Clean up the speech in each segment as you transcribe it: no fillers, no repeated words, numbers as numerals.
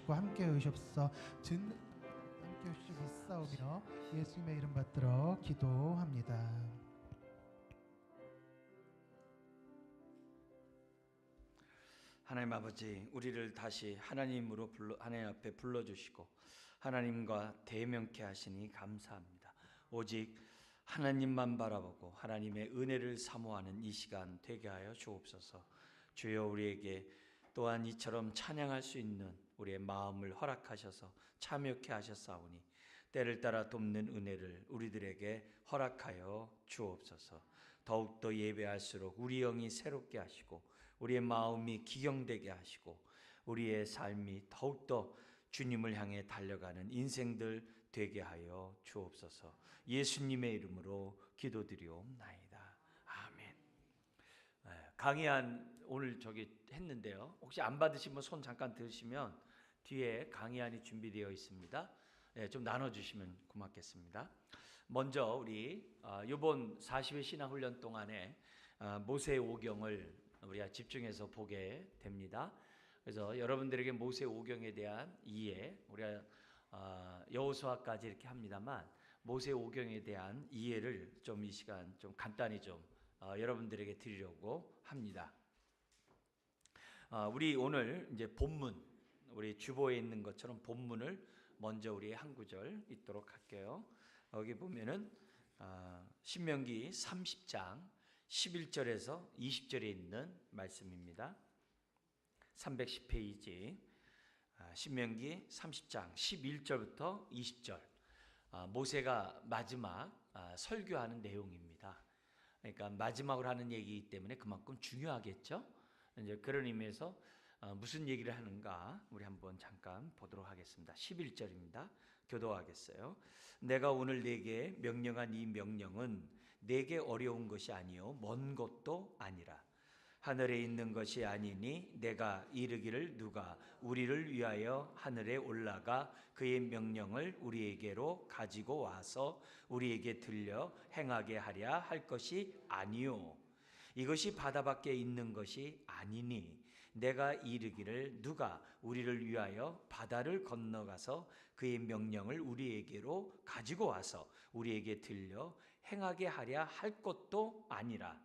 주시고 함께 오시옵소서. 함께 오시고 있사오며 예수님의 이름 받들어 기도합니다. 하나님 아버지, 우리를 다시 하나님으로 하나님 앞에 불러주시고 하나님과 대면케 하시니 감사합니다. 오직 하나님만 바라보고 하나님의 은혜를 사모하는 이 시간 되게 하여 주옵소서. 주여, 우리에게 또한 이처럼 찬양할 수 있는 우리의 마음을 허락하셔서 참여케 하셨사오니 때를 따라 돕는 은혜를 우리들에게 허락하여 주옵소서. 더욱더 예배할수록 우리 영이 새롭게 하시고 우리의 마음이 기경되게 하시고 우리의 삶이 더욱더 주님을 향해 달려가는 인생들 되게 하여 주옵소서. 예수님의 이름으로 기도드리옵나이다. 아멘. 강의안 오늘 했는데요. 혹시 안 받으신 분 손 잠깐 드시면 뒤에 강의안이 준비되어 있습니다. 좀 나눠주시면 고맙겠습니다. 먼저 우리 이번 40일 신앙훈련 동안에 모세 오경을 우리가 집중해서 보게 됩니다. 그래서 여러분들에게 모세 오경에 대한 이해, 우리가 여호수아까지 이렇게 합니다만 모세 오경에 대한 이해를 좀 이 시간 좀 간단히 여러분들에게 드리려고 합니다. 우리 오늘 이제 본문, 우리 주보에 있는 것처럼 본문을 먼저 우리 한 구절 읽도록 할게요. 여기 보면은 신명기 30장 11절에서 20절에 있는 말씀입니다. 310페이지 신명기 30장 11절부터 20절, 모세가 마지막 설교하는 내용입니다. 그러니까 마지막으로 하는 얘기이기 때문에 그만큼 중요하겠죠. 이제 그런 의미에서 무슨 얘기를 하는가 우리 한번 잠깐 보도록 하겠습니다. 11절입니다. 교도하겠어요. 내가 오늘 네게 명령한 이 명령은 네게 어려운 것이 아니요 먼 것도 아니라 하늘에 있는 것이 아니니 내가 이르기를 누가 우리를 위하여 하늘에 올라가 그의 명령을 우리에게로 가지고 와서 우리에게 들려 행하게 하랴 할 것이 아니요 이것이 바다 밖에 있는 것이 아니니 내가 이르기를 누가 우리를 위하여 바다를 건너가서 그의 명령을 우리에게로 가지고 와서 우리에게 들려 행하게 하랴 할 것도 아니라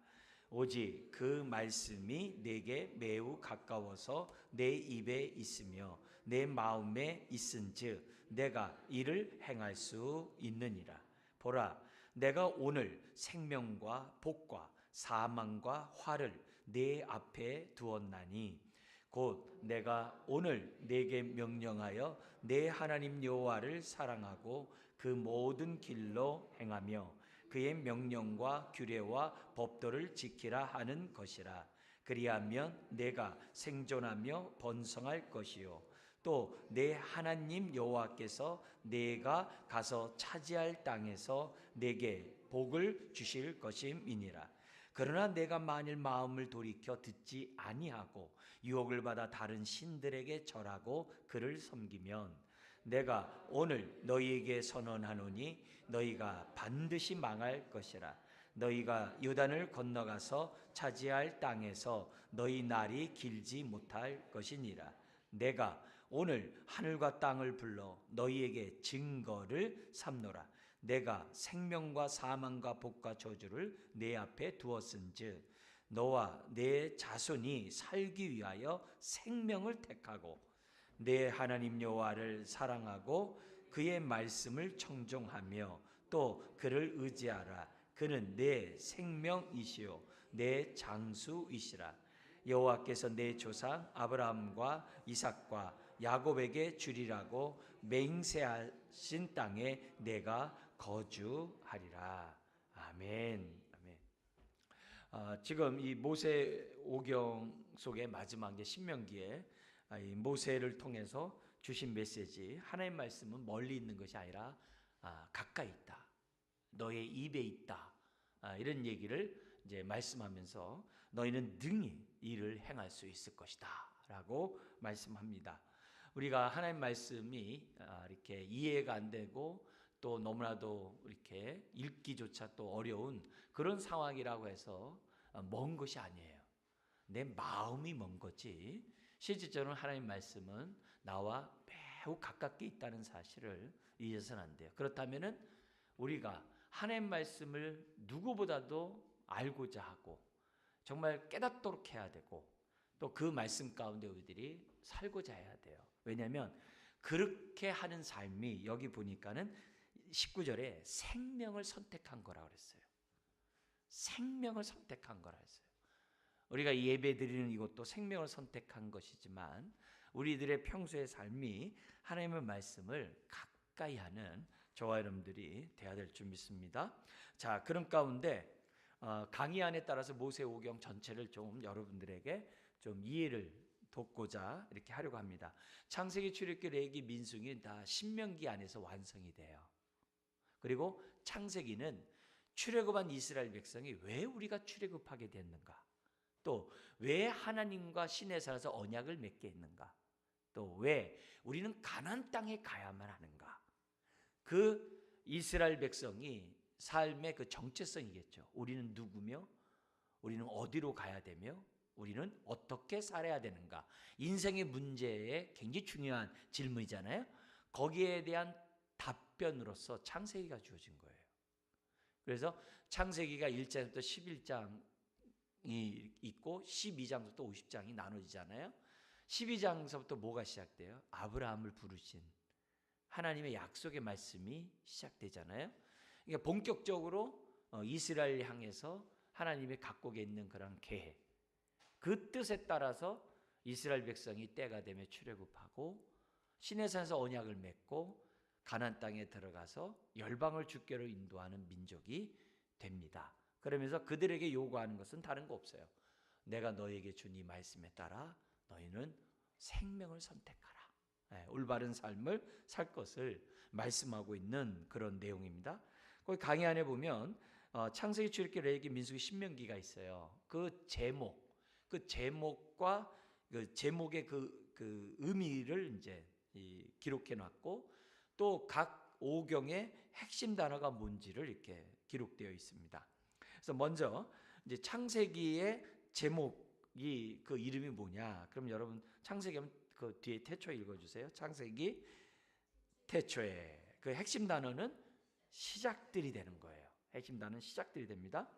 오직 그 말씀이 내게 매우 가까워서 내 입에 있으며 내 마음에 있은즉 내가 이를 행할 수 있느니라. 보라, 내가 오늘 생명과 복과 사망과 화를 내 앞에 두었나니 곧 내가 오늘 네게 명령하여 내 하나님 여호와를 사랑하고 그 모든 길로 행하며 그의 명령과 규례와 법도를 지키라 하는 것이라. 그리하면 내가 생존하며 번성할 것이요 또 내 하나님 여호와께서 내가 가서 차지할 땅에서 내게 복을 주실 것임이니라. 그러나 내가 만일 마음을 돌이켜 듣지 아니하고 유혹을 받아 다른 신들에게 절하고 그를 섬기면 내가 오늘 너희에게 선언하노니 너희가 반드시 망할 것이라. 너희가 요단을 건너가서 차지할 땅에서 너희 날이 길지 못할 것이니라. 내가 오늘 하늘과 땅을 불러 너희에게 증거를 삼노라. 내가 생명과 사망과 복과 저주를 내 앞에 두었은즉 너와 내 자손이 살기 위하여 생명을 택하고 내 하나님 여호와를 사랑하고 그의 말씀을 청종하며 또 그를 의지하라. 그는 내 생명이시요 내 장수이시라. 여호와께서 내 조상 아브라함과 이삭과 야곱에게 주리라고 맹세하신 땅에 내가 거주하리라. 아멘. 아멘. 지금 이 모세 오경 속의 마지막 신명기에 이 모세를 통해서 주신 메시지, 하나님의 말씀은 멀리 있는 것이 아니라 가까이 있다. 너의 입에 있다. 이런 얘기를 이제 말씀하면서 너희는 능히 이를 행할 수 있을 것이다 라고 말씀합니다. 우리가 하나님 말씀이 이렇게 이해가 안 되고 또 너무나도 이렇게 읽기조차 또 어려운 그런 상황이라고 해서 먼 것이 아니에요. 내 마음이 먼 거지 실질적으로 하나님 말씀은 나와 매우 가깝게 있다는 사실을 잊어서는 안 돼요. 그렇다면은 우리가 하나님 말씀을 누구보다도 알고자 하고 정말 깨닫도록 해야 되고 또 그 말씀 가운데 우리들이 살고자 해야 돼요. 왜냐하면 그렇게 하는 삶이 여기 보니까는 19절에 생명을 선택한 거라고 그랬어요. 생명을 선택한 거라 했어요. 우리가 예배 드리는 이것도 생명을 선택한 것이지만 우리들의 평소의 삶이 하나님의 말씀을 가까이 하는 저와 여러분들이 되어야 될 줄 믿습니다. 자, 그런 가운데 강의 안에 따라서 모세오경 전체를 좀 여러분들에게 좀 이해를 돕고자 이렇게 하려고 합니다. 창세기, 출애굽기, 레위기, 민수기 다 신명기 안에서 완성이 돼요. 그리고 창세기는 출애굽한 이스라엘 백성이 왜 우리가 출애굽하게 됐는가? 또 왜 하나님과 신에 살아서 언약을 맺게 했는가? 또 왜 우리는 가나안 땅에 가야만 하는가? 그 이스라엘 백성이 삶의 그 정체성이겠죠. 우리는 누구며 우리는 어디로 가야 되며 우리는 어떻게 살아야 되는가? 인생의 문제에 굉장히 중요한 질문이잖아요. 거기에 대한 답변으로서 창세기가 주어진 거예요. 그래서 창세기가 1장부터 11장이 있고 12장부터 50장이 나눠지잖아요. 12장서부터 뭐가 시작돼요? 아브라함을 부르신 하나님의 약속의 말씀이 시작되잖아요. 그러니까 본격적으로 이스라엘 향해서 하나님이 갖고 있는 그런 계획, 그 뜻에 따라서 이스라엘 백성이 때가 되면 출애굽하고 시내산에서 언약을 맺고 가나안 땅에 들어가서 열방을 주께로 인도하는 민족이 됩니다. 그러면서 그들에게 요구하는 것은 다른 거 없어요. 내가 너에게 준 이 말씀에 따라 너희는 생명을 선택하라. 올바른 삶을 살 것을 말씀하고 있는 그런 내용입니다. 거기 강의 안에 보면 창세기, 출애굽기, 레위기, 민수기, 신명기가 있어요. 그 제목과 그 제목의 그 의미를 이제 기록해 놨고 또 각 오경의 핵심 단어가 뭔지를 이렇게 기록되어 있습니다. 그래서 먼저 이제 창세기의 제목이 그 이름이 뭐냐? 그럼 여러분 창세기 하면 그 뒤에 태초 읽어주세요. 창세기 태초에 그 핵심 단어는 시작들이 되는 거예요. 핵심 단어는 시작들이 됩니다.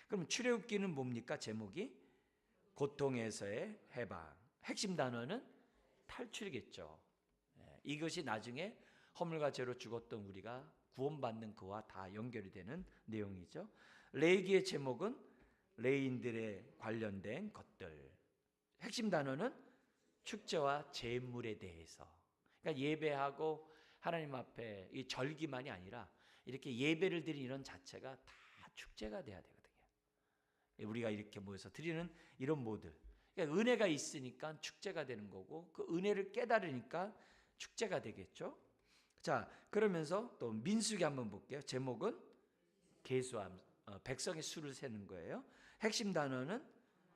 그럼 출애굽기는 뭡니까? 제목이 고통에서의 해방. 핵심 단어는 탈출이겠죠. 이것이 나중에 허물과 죄로 죽었던 우리가 구원받는 그와 다 연결이 되는 내용이죠. 레위기의 제목은 레위인들에 관련된 것들. 핵심 단어는 축제와 제물에 대해서. 그러니까 예배하고 하나님 앞에 이 절기만이 아니라 이렇게 예배를 드리는 이런 자체가 다 축제가 돼야 되거든요. 우리가 이렇게 모여서 드리는 이런 모든. 그러니까 은혜가 있으니까 축제가 되는 거고 그 은혜를 깨달으니까 축제가 되겠죠. 자, 그러면서 또 민수기 한번 볼게요. 제목은 계수함, 백성의 수를 세는 거예요. 핵심 단어는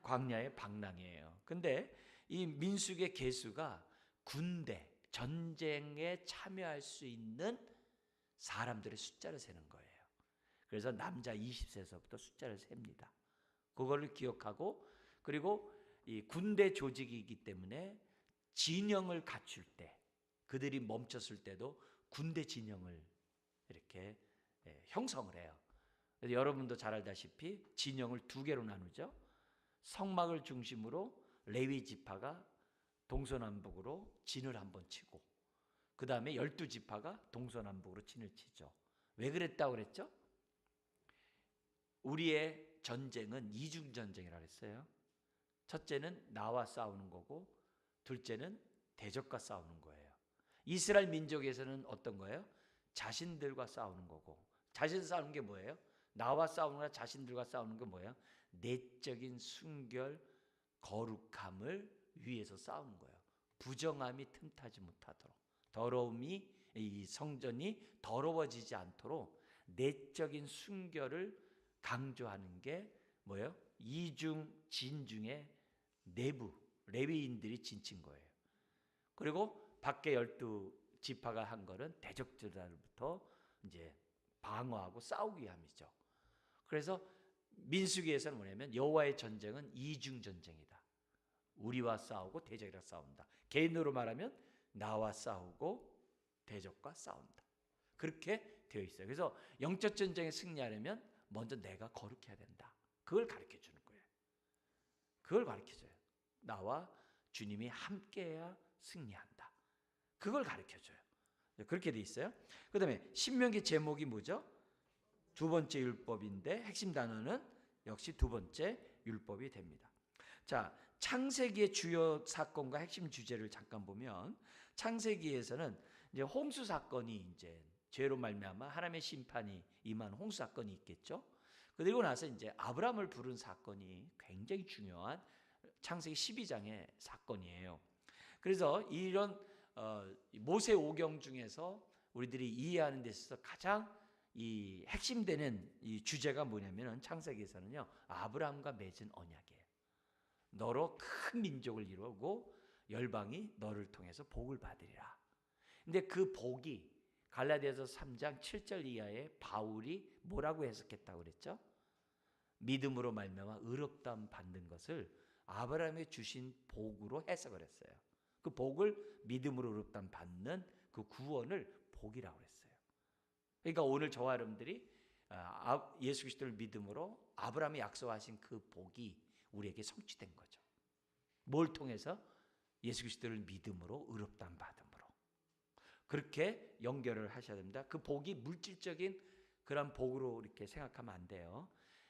광야의 방랑이에요. 근데 이 민수기의 계수가 군대, 전쟁에 참여할 수 있는 사람들의 숫자를 세는 거예요. 그래서 남자 20세서부터 숫자를 셉니다. 그거를 기억하고 그리고 이 군대 조직이기 때문에 진영을 갖출 때 그들이 멈췄을 때도 군대 진영을 이렇게 형성을 해요. 그래서 여러분도 잘 알다시피 진영을 두 개로 나누죠. 성막을 중심으로 레위 지파가 동서남북으로 진을 한번 치고 그 다음에 12지파가 동서남북으로 진을 치죠. 왜 그랬다고 그랬죠? 우리의 전쟁은 이중전쟁이라고 했어요. 첫째는 나와 싸우는 거고 둘째는 대적과 싸우는 거예요. 이스라엘 민족에서는 어떤 거예요? 자신들과 싸우는 거고 자신 싸우는 게 뭐예요? 나와 싸우는 거나 자신들과 싸우는 게 뭐예요? 내적인 순결, 거룩함을 위해서 싸우는 거예요. 부정함이 틈타지 못하도록 더러움이 이 성전이 더러워지지 않도록 내적인 순결을 강조하는 게 뭐예요? 이중 진중의 내부 레위인들이 진친 거예요. 그리고 밖에 12지파가 한 거는 대적들로부터 이제 방어하고 싸우기 위함이죠. 그래서 민수기에서는 뭐냐면 여호와의 전쟁은 이중 전쟁이다. 우리와 싸우고 대적이랑 싸운다. 개인으로 말하면 나와 싸우고 대적과 싸운다. 그렇게 되어 있어요. 그래서 영적 전쟁에 승리하려면 먼저 내가 거룩해야 된다. 그걸 가르쳐 주는 거예요. 그걸 가르쳐 줘요. 나와 주님이 함께해야 승리한다. 그걸 가르쳐 줘요. 그렇게 돼 있어요. 그다음에 신명기 제목이 뭐죠? 두 번째 율법인데 핵심 단어는 역시 두 번째 율법이 됩니다. 자, 창세기의 주요 사건과 핵심 주제를 잠깐 보면 창세기에서는 이제 홍수 사건이 이제 죄로 말미암아 하나님의 심판이 임한 홍수 사건이 있겠죠. 그리고 나서 이제 아브라함을 부른 사건이 굉장히 중요한 창세기 12장의 사건이에요. 그래서 이런 모세 오경 중에서 우리들이 이해하는 데 있어서 가장 이 핵심되는 이 주제가 뭐냐면은 창세기에서는요, 아브라함과 맺은 언약이에요. 너로 큰 민족을 이루고 열방이 너를 통해서 복을 받으리라. 근데 그 복이 갈라디아서 3장 7절 이하에 바울이 뭐라고 해석했다고 그랬죠? 믿음으로 말미암아 의롭다함 받는 것을 아브라함이 주신 복으로 해석을 했어요. 그 복을 믿음으로 의롭다함 받는 그 구원을 복이라고 그랬어요. 그러니까 오늘 저와 여러분들이 예수 그리스도를 믿음으로 아브라함이 약속하신 그 복이 우리에게 성취된 거죠. 뭘 통해서? 예수 그리스도를 믿음으로 의롭다함 받음으로. 그렇게 연결을 하셔야 됩니다. 그 복이 물질적인 그런 복으로 이렇게 생각하면 안 돼요.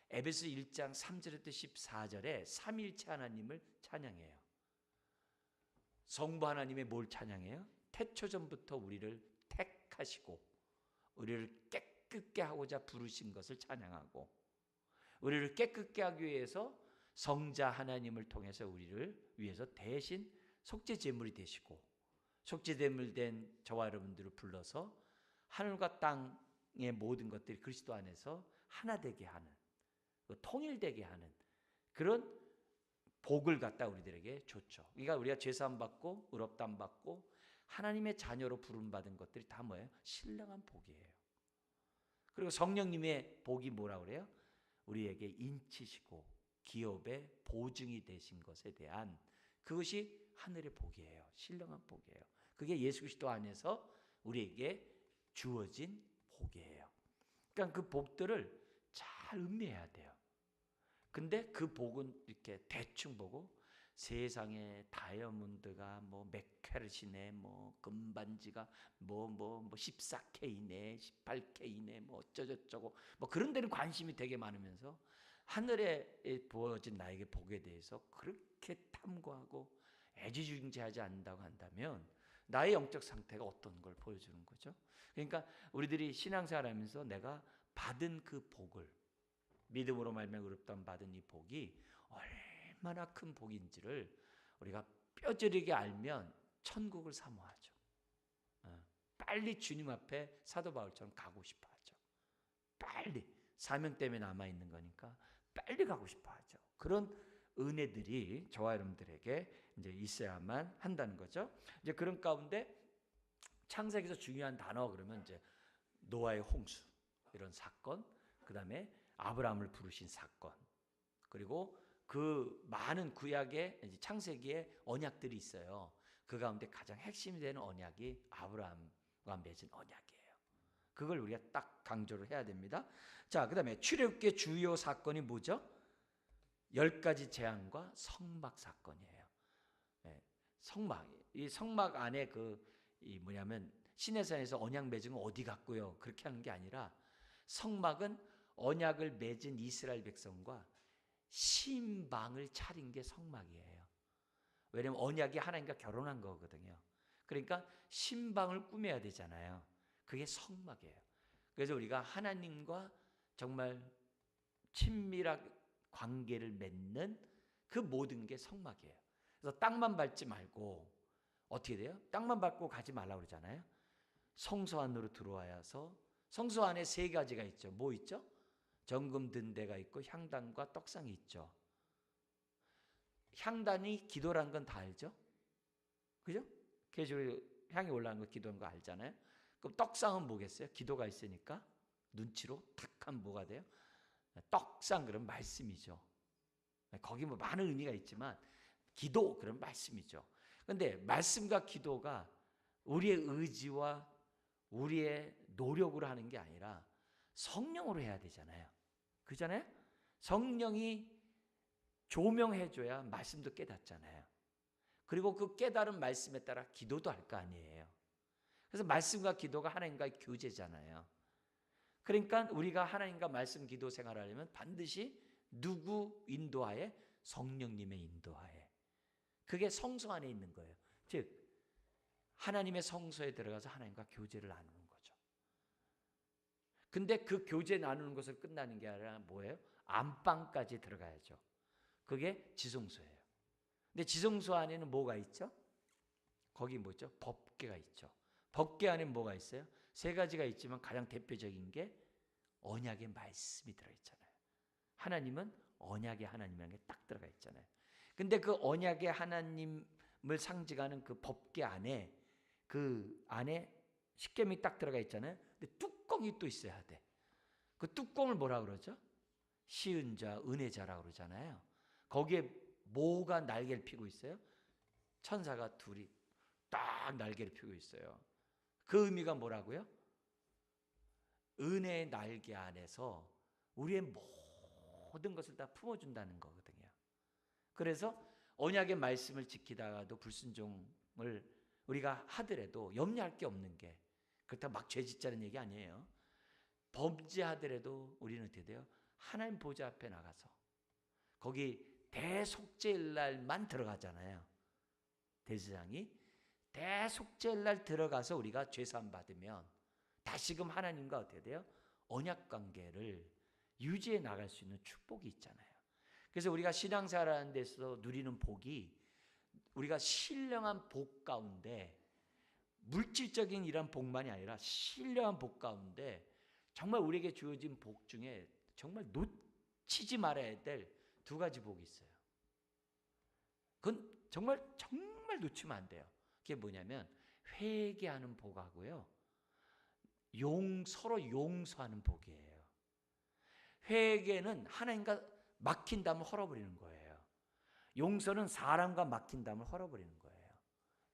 에베소 1장 3절부터 14절에 삼위일체 하나님을 찬양해요. 성부 하나님의 뭘 찬양해요? 태초전부터 우리를 택하시고 우리를 깨끗게 하고자 부르신 것을 찬양하고 우리를 깨끗게 하기 위해서 성자 하나님을 통해서 우리를 위해서 대신 속죄 제물이 되시고 속죄 제물 된 저와 여러분들을 불러서 하늘과 땅의 모든 것들이 그리스도 안에서 하나 되게 하는, 통일되게 하는 그런 복을 갖다 우리들에게 줬죠. 그러니까 우리가 죄사함 받고 의롭다함 받고 하나님의 자녀로 부름 받은 것들이 다 뭐예요? 신령한 복이에요. 그리고 성령님의 복이 뭐라고 그래요? 우리에게 인치시고 기업의 보증이 되신 것에 대한 그것이 하늘의 복이에요. 신령한 복이에요. 그게 예수 그리스도 안에서 우리에게 주어진 복이에요. 그러니까 그 복들을 잘 음미해야 돼요. 근데 그 복은 이렇게 대충 보고 세상에 다이아몬드가 뭐 몇 캐럿이네, 뭐 금반지가 뭐 14K네, 18K네, 뭐 어쩌저쩌고 뭐 그런 데는 관심이 되게 많으면서 하늘에 부어진 나에게 복에 대해서 그렇게 탐구하고 애지중지하지 않는다고 한다면 나의 영적 상태가 어떤 걸 보여주는 거죠? 그러니까 우리들이 신앙생활하면서 내가 받은 그 복을 믿음으로 말미암아 의롭다함 받은 이 복이 얼마나 큰 복인지를 우리가 뼈저리게 알면 천국을 사모하죠. 빨리 주님 앞에 사도 바울처럼 가고 싶어하죠. 빨리 사명 때문에 남아 있는 거니까 빨리 가고 싶어하죠. 그런 은혜들이 저와 여러분들에게 이제 있어야만 한다는 거죠. 이제 그런 가운데 창세기에서 중요한 단어 그러면 이제 노아의 홍수 이런 사건, 그다음에 아브라함을 부르신 사건, 그리고 그 많은 구약의 창세기에 언약들이 있어요. 그 가운데 가장 핵심이 되는 언약이 아브라함과 맺은 언약이에요. 그걸 우리가 딱 강조를 해야 됩니다. 자, 그다음에 출애굽기의 주요 사건이 뭐죠? 10가지 재앙과 성막 사건이에요. 성막, 이 성막 안에 이 뭐냐면 시내산에서 언약 맺은 건 어디 갔고요? 그렇게 하는 게 아니라 성막은 언약을 맺은 이스라엘 백성과 신방을 차린 게 성막이에요. 왜냐하면 언약이 하나님과 결혼한 거거든요. 그러니까 신방을 꾸며야 되잖아요. 그게 성막이에요. 그래서 우리가 하나님과 정말 친밀한 관계를 맺는 그 모든 게 성막이에요. 그래서 땅만 밟지 말고 어떻게 돼요? 땅만 밟고 가지 말라고 그러잖아요. 성소 안으로 들어와서 성소 안에 3가지가 있죠. 뭐 있죠? 정금 든 데가 있고 향단과 떡상이 있죠. 향단이 기도라는 건 다 알죠? 그죠? 계시록에 향이 올라가는 거 기도하는 거 알잖아요. 그럼 떡상은 뭐겠어요? 기도가 있으니까 눈치로 탁 하면 뭐가 돼요? 떡상 그런 말씀이죠. 거기 뭐 많은 의미가 있지만 기도 그런 말씀이죠. 그런데 말씀과 기도가 우리의 의지와 우리의 노력으로 하는 게 아니라 성령으로 해야 되잖아요. 그잖아요? 성령이 조명해줘야 말씀도 깨닫잖아요. 그리고 그 깨달은 말씀에 따라 기도도 할 거 아니에요. 그래서 말씀과 기도가 하나님과의 교제잖아요. 그러니까 우리가 하나님과 말씀 기도 생활하려면 반드시 누구 인도하에? 성령님의 인도하에. 그게 성소 안에 있는 거예요. 즉 하나님의 성소에 들어가서 하나님과 교제를 나누는 거죠. 근데 그 교제 나누는 것을 끝나는 게 아니라 뭐예요? 안방까지 들어가야죠. 그게 지성소예요. 근데 지성소 안에는 뭐가 있죠? 거기 뭐죠? 법궤가 있죠. 법궤 안에 뭐가 있어요? 세 가지가 있지만 가장 대표적인 게 언약의 말씀이 들어있잖아요. 하나님은 언약의 하나님이라는 게 딱 들어가 있잖아요. 근데 그 언약의 하나님을 상징하는 그 법궤 안에 그 안에 십계명이 딱 들어가 있잖아요. 근데 뚜껑이 또 있어야 돼. 그 뚜껑을 뭐라 그러죠? 시은자, 은혜자라고 그러잖아요. 거기에 뭐가 날개를 피고 있어요? 천사가 둘이 딱 날개를 피고 있어요. 그 의미가 뭐라고요? 은혜의 날개 안에서 우리의 모든 것을 다 품어준다는 거거든요. 그래서 언약의 말씀을 지키다가도 불순종을 우리가 하더라도 염려할 게 없는 게, 그렇다고 막 죄 짓자는 얘기 아니에요. 범죄하더라도 우리는 어떻게 돼요? 하나님 보좌 앞에 나가서 거기 대속죄일 날만 들어가잖아요. 대제사장이 대속죄일 날 들어가서 우리가 죄사함 받으면 다시금 하나님과 어떻게 돼요? 언약 관계를 유지해 나갈 수 있는 축복이 있잖아요. 그래서 우리가 신앙생활하는 데서 누리는 복이, 우리가 신령한 복 가운데, 물질적인 이런 복만이 아니라 신령한 복 가운데 정말 우리에게 주어진 복 중에 정말 놓치지 말아야 될 두 가지 복이 있어요. 그건 정말 놓치면 안 돼요. 그게 뭐냐면 회개하는 복하고요, 서로 용서하는 복이에요. 회개는 하나님과 막힌 담을 헐어버리는 거예요. 용서는 사람과 막힌 담을 헐어버리는 거예요.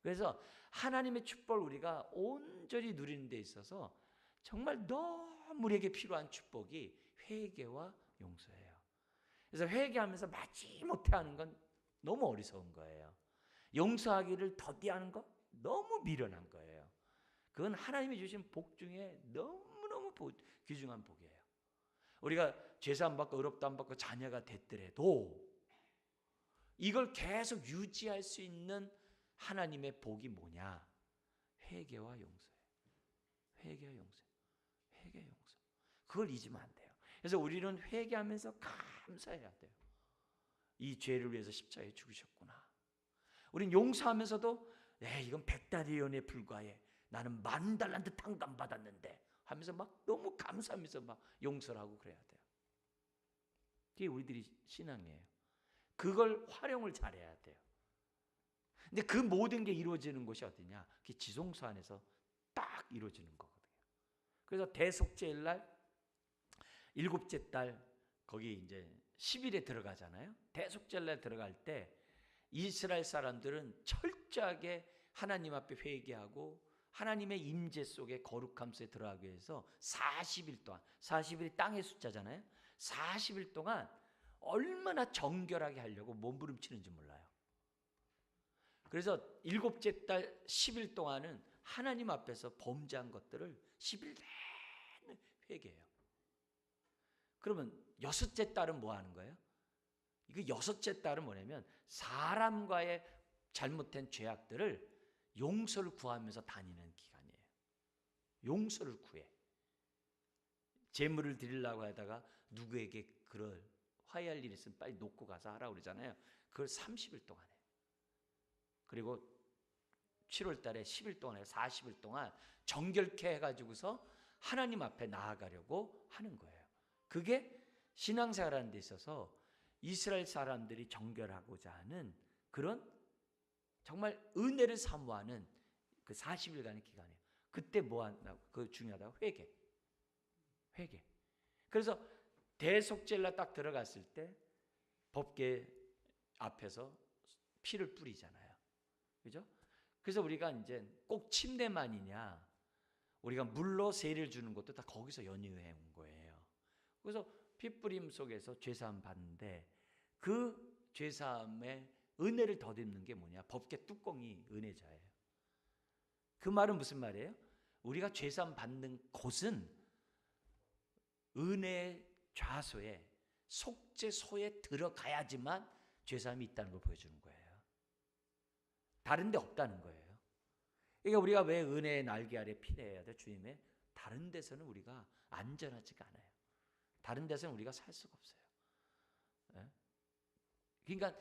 그래서 하나님의 축복을 우리가 온전히 누리는 데 있어서 정말 너무 우리에게 필요한 축복이 회개와 용서예요. 그래서 회개하면서 마지못해 하는 건 너무 어리석은 거예요. 용서하기를 더디하는 거 너무 미련한 거예요. 그건 하나님이 주신 복 중에 너무너무 귀중한 복이에요. 우리가 죄사 안 받고 의롭다 안 받고 자녀가 됐더라도 이걸 계속 유지할 수 있는 하나님의 복이 뭐냐? 회개와 용서예요. 회개와 용서. 회개 용서. 그걸 잊으면 안 돼요. 그래서 우리는 회개하면서 감사해야 돼요. 이 죄를 위해서 십자가에 죽으셨구나. 우린 용서하면서도 이건 100달러에 불과해. 나는 10,000달란트 탕감 받았는데 하면서 막 너무 감사하면서 막 용서를 하고 그래야 돼요. 그게 우리들이 신앙이에요. 그걸 활용을 잘해야 돼요. 근데 그 모든 게 이루어지는 곳이 어디냐? 그게 지성소 안에서 딱 이루어지는 거거든요. 그래서 대속죄일 날 7째 달 거기 이제 10일에 들어가잖아요. 대속죄일 날 들어갈 때 이스라엘 사람들은 철저하게 하나님 앞에 회개하고 하나님의 임재 속에 거룩함 속에 들어가기 위해서 40일 동안, 40일이 땅의 숫자잖아요. 40일 동안 얼마나 정결하게 하려고 몸부림치는지 몰라요. 그래서 7째 달 10일 동안은 하나님 앞에서 범죄한 것들을 10일 내내 회개해요. 그러면 6째 달은 뭐 하는 거예요? 이거 6째 달은 뭐냐면 사람과의 잘못된 죄악들을 용서를 구하면서 다니는 기간이에요. 용서를 구해. 재물을 드리려고 하다가 누구에게 그럴 화해할 일이 있으면 빨리 놓고 가서 하라고 그러잖아요. 그걸 30일 동안 해요. 그리고 7월 달에 10일 동안 해요. 40일 동안 정결케 해가지고서 하나님 앞에 나아가려고 하는 거예요. 그게 신앙생활하는 데 있어서 이스라엘 사람들이 정결하고자 하는 그런 정말 은혜를 사모하는 그 40일간의 기간이에요. 그때 뭐 한다고? 그 중요하다고? 회개. 그래서 대속죄일 날 딱 들어갔을 때 법궤 앞에서 피를 뿌리잖아요. 그죠? 그래서 우리가 이제 꼭 침례만이냐, 우리가 물로 세례를 주는 것도 다 거기서 연유해 온 거예요. 그래서 핏부림 속에서 죄사함 받는데 그 죄사함의 은혜를 덧입는 게 뭐냐? 법계 뚜껑이 은혜자예요. 그 말은 무슨 말이에요? 우리가 죄사함 받는 곳은 은혜의 좌소에 속죄소에 들어가야지만 죄사함이 있다는 걸 보여주는 거예요. 다른 데 없다는 거예요. 그러니까 우리가 왜 은혜의 날개 아래 피해야 돼? 주님의 다른 데서는 우리가 안전하지가 않아요. 다른 데서는 우리가 살 수가 없어요. 그러니까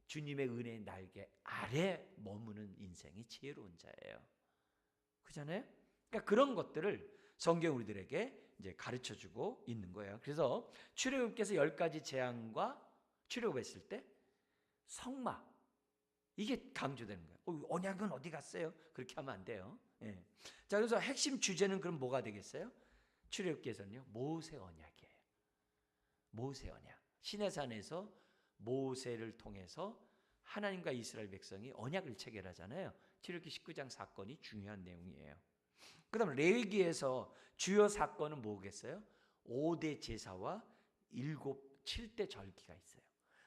주님의 은혜의 날개 아래 머무는 인생이 지혜로운 자예요. 그렇잖아요? 그러니까 그런 것들을 성경 우리들에게 이제 가르쳐주고 있는 거예요. 그래서 출애굽께서 10가지 재앙과 출애굽했을 때 성막 이게 강조되는 거예요. 언약은 어디 갔어요? 그렇게 하면 안 돼요. 예. 자, 그래서 핵심 주제는 그럼 뭐가 되겠어요? 출애굽께서는요 모세 언약이에요. 모세 언약. 시내산에서 모세를 통해서 하나님과 이스라엘 백성이 언약을 체결하잖아요. 출애굽기 19장 사건이 중요한 내용이에요. 그 다음에 레위기에서 주요 사건은 뭐겠어요? 5대 제사와 7대 절기가 있어요.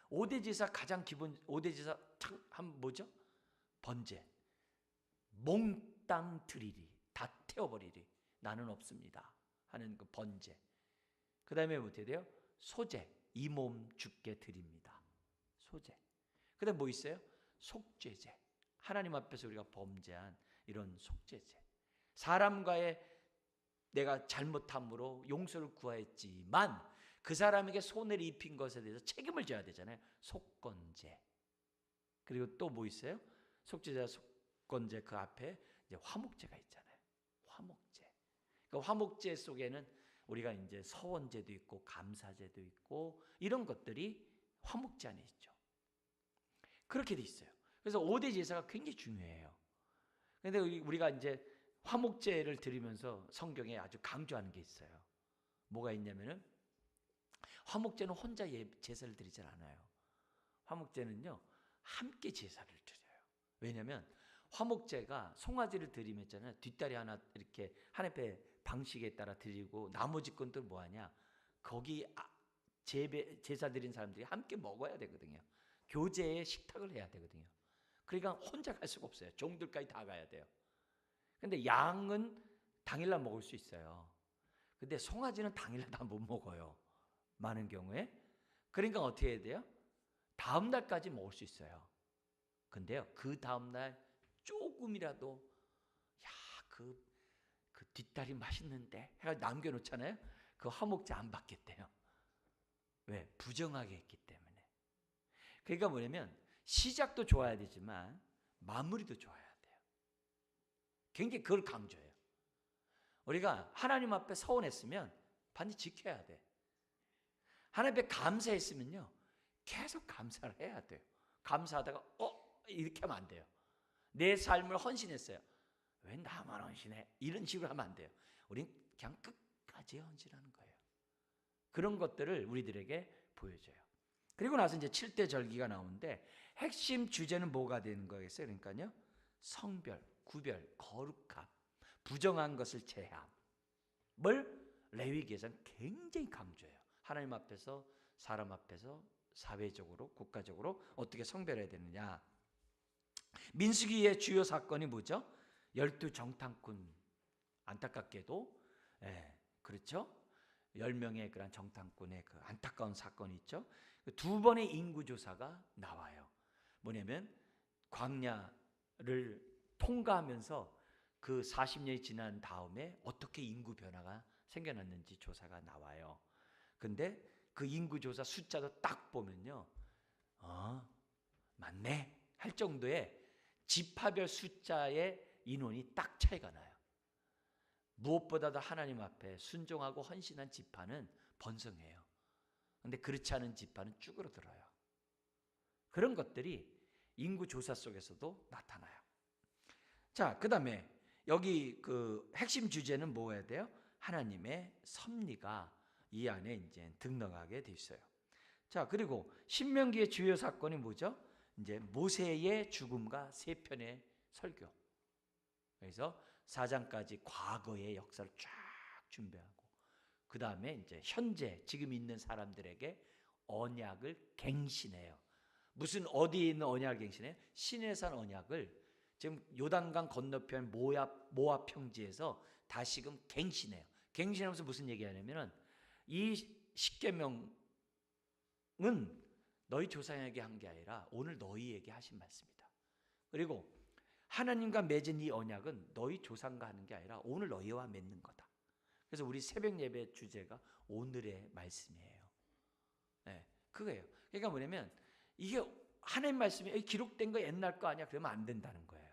5대 제사 가장 기본 5대 제사 한 뭐죠? 번제. 몽땅 드리리. 다 태워버리리. 나는 없습니다. 하는 그 번제. 그 다음에 어떻게 돼요? 소제. 이 몸 죽게 드립니다. 소제. 그 다음에 뭐 있어요? 속죄제. 하나님 앞에서 우리가 범죄한 이런 속죄제. 사람과의 내가 잘못함으로 용서를 구하였지만 그 사람에게 손해를 입힌 것에 대해서 책임을 져야 되잖아요. 속건제. 그리고 또 뭐 있어요? 속죄자 속건제 그 앞에 이제 화목제가 있잖아요. 화목제. 그 화목제 속에는 우리가 이제 서원제도 있고 감사제도 있고 이런 것들이 화목제 안에 있죠. 그렇게 돼 있어요. 그래서 5대 제사가 굉장히 중요해요. 그런데 우리가 이제 화목제를 드리면서 성경에 아주 강조하는 게 있어요. 뭐가 있냐면은 화목제는 혼자 제사를 드리지 않아요. 화목제는요 함께 제사를 드려요. 왜냐하면 화목제가 송아지를 드리면 있잖아요. 뒷다리 하나 이렇게 하나님의 방식에 따라 드리고 나머지 건들 뭐하냐? 거기 제사 드린 사람들이 함께 먹어야 되거든요. 교제의 식탁을 해야 되거든요. 그러니까 혼자 갈 수가 없어요. 종들까지 다 가야 돼요. 근데 양은 당일날 먹을 수 있어요. 근데 송아지는 당일날 다 못 먹어요. 많은 경우에. 그러니까 어떻게 해야 돼요? 다음 날까지 먹을 수 있어요. 근데요, 그 다음 날 조금이라도 그 뒷다리 맛있는데 해가 남겨놓잖아요. 그 화목제 안 받겠대요. 왜? 부정하게 했기 때문에. 그러니까 뭐냐면 시작도 좋아야 되지만 마무리도 좋아야 돼요. 굉장히 그걸 강조해요. 우리가 하나님 앞에 서원했으면 반드시 지켜야 돼. 하나님 앞에 감사했으면요 계속 감사를 해야 돼요. 감사하다가 이렇게 하면 안 돼요. 내 삶을 헌신했어요. 왜 나만 헌신해? 이런 식으로 하면 안 돼요. 우린 그냥 끝까지 헌신하는 거예요. 그런 것들을 우리들에게 보여줘요. 그리고 나서 이제 7대 절기가 나오는데 핵심 주제는 뭐가 되는 거겠어요? 그러니까요. 성별, 구별, 거룩함, 부정한 것을 제함을 레위기에서는 굉장히 강조해요. 하나님 앞에서, 사람 앞에서, 사회적으로, 국가적으로 어떻게 성별해야 되느냐. 민수기의 주요 사건이 뭐죠? 12정탐꾼. 안타깝게도 그렇죠? 10명의 그런 정탐꾼의 그 안타까운 사건이 있죠. 두 번의 인구조사가 나와요. 뭐냐면 광야를 통과하면서 그 40년이 지난 다음에 어떻게 인구 변화가 생겨났는지 조사가 나와요. 근데 그 인구조사 숫자도 딱 보면요. 맞네 할 정도의 지파별 숫자의 인원이 딱 차이가 나요. 무엇보다도 하나님 앞에 순종하고 헌신한 지파는 번성해요. 그런데 그렇지 않은 지파는 쭈그러들어요. 그런 것들이 인구조사 속에서도 나타나요. 자, 그 다음에 여기 그 핵심 주제는 뭐여야 돼요? 하나님의 섭리가 이 안에 이제 등록하게 돼 있어요. 자, 그리고 신명기의 주요 사건이 뭐죠? 이제 모세의 죽음과 세 편의 설교. 그래서 4장까지 과거의 역사를 쫙 준비하고 그 다음에 이제 현재 지금 있는 사람들에게 언약을 갱신해요. 무슨 어디에 있는 언약을 갱신해요? 시내산 언약을 지금 요단강 건너편 모압 평지에서 다시금 갱신해요. 갱신하면서 무슨 얘기하냐면은 이 십계명은 너희 조상에게 한 게 아니라 오늘 너희에게 하신 말씀이다. 그리고 하나님과 맺은 이 언약은 너희 조상과 하는 게 아니라 오늘 너희와 맺는 거다. 그래서 우리 새벽 예배 주제가 오늘의 말씀이에요. 네, 그거예요. 그러니까 뭐냐면 이게 하나님 말씀이 기록된 거 옛날 거 아니야? 그러면 안 된다는 거예요.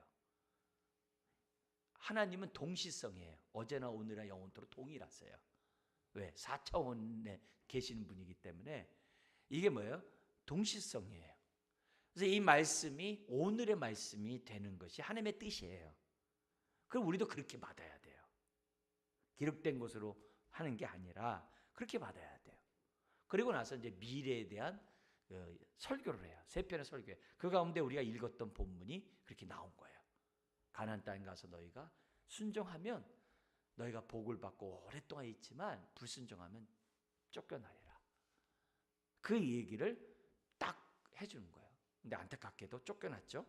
하나님은 동시성이에요. 어제나 오늘이나 영원토록 동일하세요. 왜? 4차원에 계시는 분이기 때문에 이게 뭐예요? 동시성이에요. 그래서 이 말씀이 오늘의 말씀이 되는 것이 하나님의 뜻이에요. 그럼 우리도 그렇게 받아야 돼요. 기록된 것으로 하는 게 아니라 그렇게 받아야 돼요. 그리고 나서 이제 미래에 대한 설교를 해요. 세 편의 설교에 그 가운데 우리가 읽었던 본문이 그렇게 나온 거예요. 가나안 땅에 가서 너희가 순종하면 너희가 복을 받고 오랫동안 있지만 불순종하면 쫓겨나리라. 그 얘기를 딱 해주는 거예요. 근데 안타깝게도 쫓겨났죠.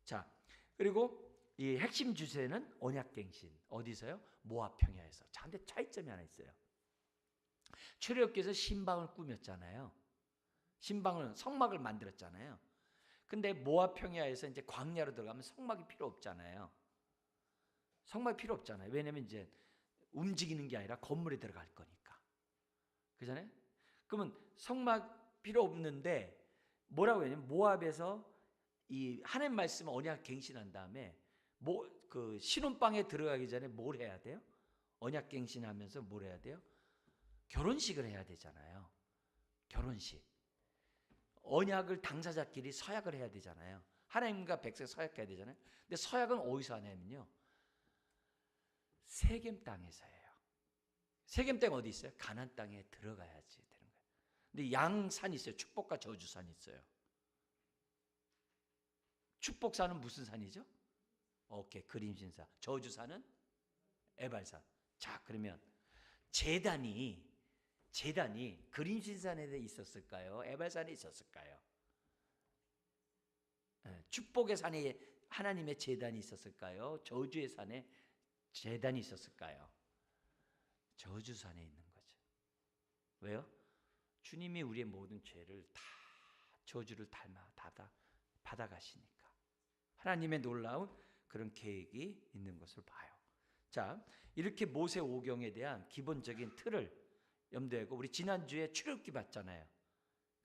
자, 그리고 이 핵심 주제는 언약갱신. 어디서요? 모압 평야에서. 자, 근데 차이점이 하나 있어요. 출애굽기에서 신방을 꾸몄잖아요. 신방을 성막을 만들었잖아요. 근데 모압 평야에서 이제 광야로 들어가면 성막이 필요 없잖아요. 성막이 필요 없잖아요. 왜냐면 이제 움직이는 게 아니라 건물에 들어갈 거니까. 그잖아요? 그러면 성막 필요 없는데 뭐라고 했냐면 모압에서 이 하나님 말씀 언약 갱신한 다음에 그 신혼방에 들어가기 전에 뭘 해야 돼요? 언약 갱신하면서 뭘 해야 돼요? 결혼식을 해야 되잖아요. 결혼식. 언약을 당사자끼리 서약을 해야 되잖아요. 하나님과 백성 서약해야 되잖아요. 근데 서약은 어디서 하냐면요. 세겜 땅에서 해요. 세겜 땅 어디 있어요? 가나안 땅에 들어가야지 되는 거예요. 근데 양산이 있어요. 축복과 저주산이 있어요. 축복산은 무슨 산이죠? 오케이, 그림신산. 저주산은 에발산. 자, 그러면 제단이 그림신산에 있었을까요? 에발산에 있었을까요? 축복의 산에 하나님의 제단이 있었을까요? 저주의 산에 제단이 있었을까요? 저주산에 있는 거죠. 왜요? 주님이 우리의 모든 죄를 다 저주를 받아가시니까. 하나님의 놀라운 그런 계획이 있는 것을 봐요. 자, 이렇게 모세 오경에 대한 기본적인 틀을 염두에 두고 우리 지난주에 출애굽기 봤잖아요.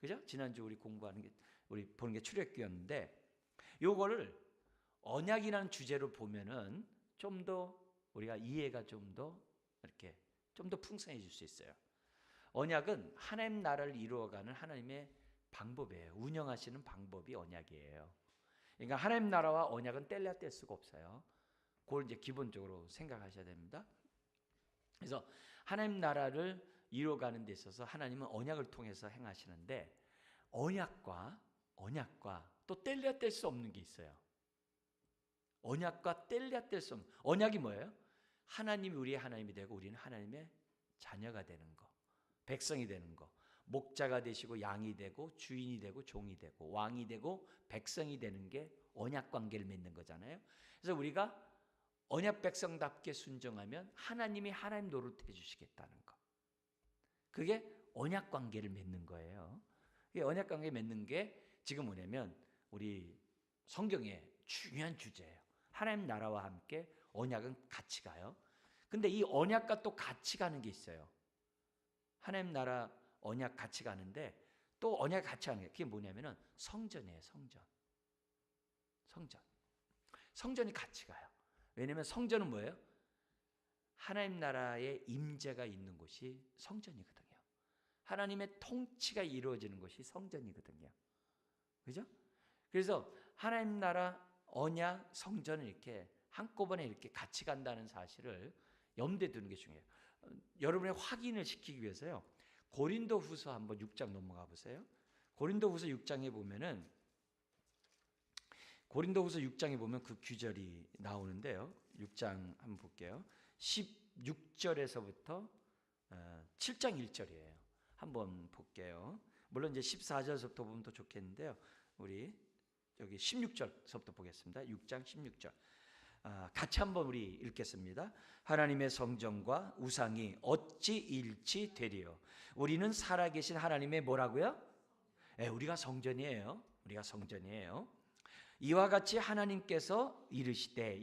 그죠? 지난주 우리 공부하는 게 우리 보는 게 출애굽기였는데 요거를 언약이라는 주제로 보면은 좀 더 우리가 이해가 좀 더 이렇게 좀 더 풍성해질 수 있어요. 언약은 하나님 나라를 이루어가는 하나님의 방법이에요. 운영하시는 방법이 언약이에요. 그러니까 하나님 나라와 언약은 뗄래야 뗄 수가 없어요. 그걸 이제 기본적으로 생각하셔야 됩니다. 그래서 하나님 나라를 이루어가는 데 있어서 하나님은 언약을 통해서 행하시는데 언약과 또 뗄래야 뗄 수 없는 게 있어요. 언약과 뗄래야 뗄 수 없는 언약이 뭐예요? 하나님이 우리의 하나님이 되고 우리는 하나님의 자녀가 되는 거, 백성이 되는 거, 목자가 되시고 양이 되고 주인이 되고 종이 되고 왕이 되고 백성이 되는 게 언약 관계를 맺는 거잖아요. 그래서 우리가 언약 백성답게 순종하면 하나님이 하나님 노릇해 주시겠다는 거. 그게 언약 관계를 맺는 거예요. 언약 관계 맺는 게 지금 뭐냐면 우리 성경의 중요한 주제예요. 하나님 나라와 함께 언약은 같이 가요. 근데 이 언약과 또 같이 가는 게 있어요. 하나님 나라 언약 같이 가는데 또 언약 같이 가는 게 그게 뭐냐면은 성전이에요. 성전이 같이 가요. 왜냐하면 성전은 뭐예요? 하나님 나라의 임재가 있는 곳이 성전이거든요. 하나님의 통치가 이루어지는 것이 성전이거든요. 그죠? 그래서 하나님 나라 언약 성전을 이렇게 한꺼번에 이렇게 같이 간다는 사실을 염두에 두는 게 중요해요. 여러분의 확인을 시키기 위해서요. 고린도후서 한번 6장 넘어가 보세요. 고린도후서 6장에 보면은 고린도후서 6장에 보면 그 규절이 나오는데요. 6장 한번 볼게요. 16절에서부터 7장 1절이에요. 한번 볼게요. 물론 이제 14절서부터 보면 더 좋겠는데요. 우리 여기 16절서부터 보겠습니다. 6장 16절. 같이 한번 우리 읽겠습니다. 하나님의 성전과 우상이 어찌 일치되리요? 우리는 살아계신 하나님의 뭐라고요? 우리가 성전이에요. 우리가 성전이에요. 이와 같이 하나님께서 이르시되,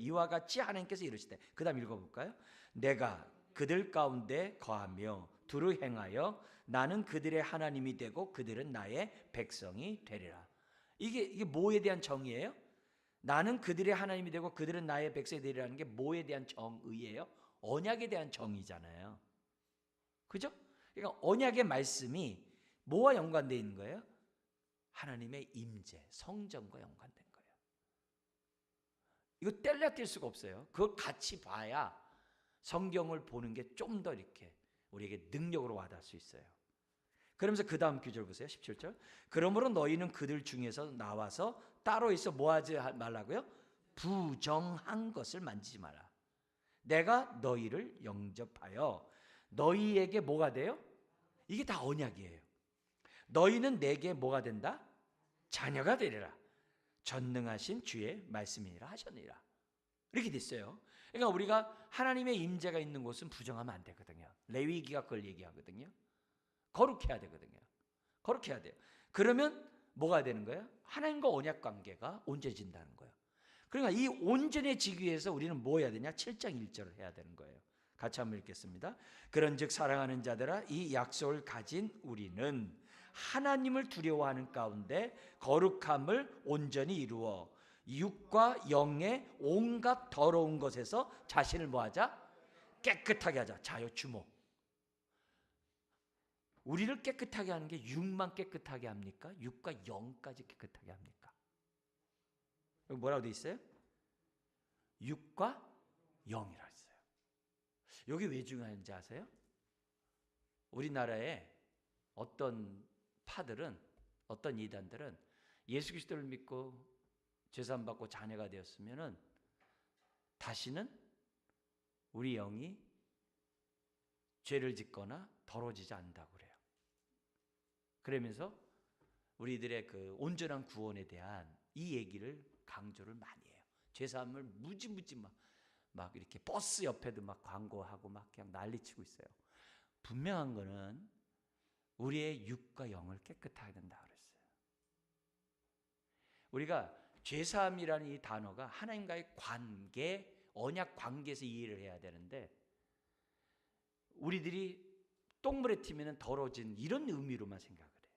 그 다음 읽어볼까요? 내가 그들 가운데 거하며 두루 행하여 나는 그들의 하나님이 되고 그들은 나의 백성이 되리라. 이게 뭐에 대한 정의예요? 나는 그들의 하나님이 되고 그들은 나의 백성이 되리라는 게 뭐에 대한 정의예요? 언약에 대한 정의잖아요. 그죠? 그러니까 언약의 말씀이 뭐와 연관되어 있는 거예요? 하나님의 임재, 성전과 연관된 거예요. 이거 뗄래야 뗄 수가 없어요. 그걸 같이 봐야 성경을 보는 게 좀 더 이렇게 우리에게 능력으로 와닿을 수 있어요. 그러면서 그 다음 구절 보세요. 17절. 그러므로 너희는 그들 중에서 나와서 따로 있어 뭐하지 말라고요? 부정한 것을 만지지 마라. 내가 너희를 영접하여 너희에게 뭐가 돼요? 이게 다 언약이에요. 너희는 내게 뭐가 된다? 자녀가 되리라. 전능하신 주의 말씀이니라 하셨느니라. 이렇게 됐어요. 그러니까 우리가 하나님의 임재가 있는 곳은 부정하면 안 되거든요. 레위기가 그걸 얘기하거든요. 거룩해야 되거든요. 거룩해야 돼요. 그러면 뭐가 되는 거예요? 하나님과 언약 관계가 온전해진다는 거예요. 그러니까 이 온전해지기 위해서 우리는 뭐 해야 되냐? 7장 1절을 해야 되는 거예요. 같이 한번 읽겠습니다. 그런즉 사랑하는 자들아, 이 약속을 가진 우리는 하나님을 두려워하는 가운데 거룩함을 온전히 이루어 육과 영의 온갖 더러운 것에서 자신을 뭐하자? 깨끗하게 하자. 자요 주목. 우리를 깨끗하게 하는 게 육만 깨끗하게 합니까? 육과 영까지 깨끗하게 합니까? 여기 뭐라고 돼 있어요? 육과 영이라 했어요. 여기 왜 중요한지 아세요? 우리나라에 어떤 파들은, 어떤 이단들은 예수 그리스도를 믿고 죄사함 받고 자녀가 되었으면은 다시는 우리 영이 죄를 짓거나 더러워지지 않는다고 그래요. 그러면서 우리들의 그 온전한 구원에 대한 이 얘기를 강조를 많이 해요. 죄사함을 무지무지 막 이렇게 버스 옆에도 막 광고하고 막 그냥 난리치고 있어요. 분명한 거는 우리의 육과 영을 깨끗하게 된다 그랬어요. 우리가 죄사함이라는 이 단어가 하나님과의 관계, 언약 관계에서 이해를 해야 되는데 우리들이 똥물에 튀면 더러워진 이런 의미로만 생각을 해요.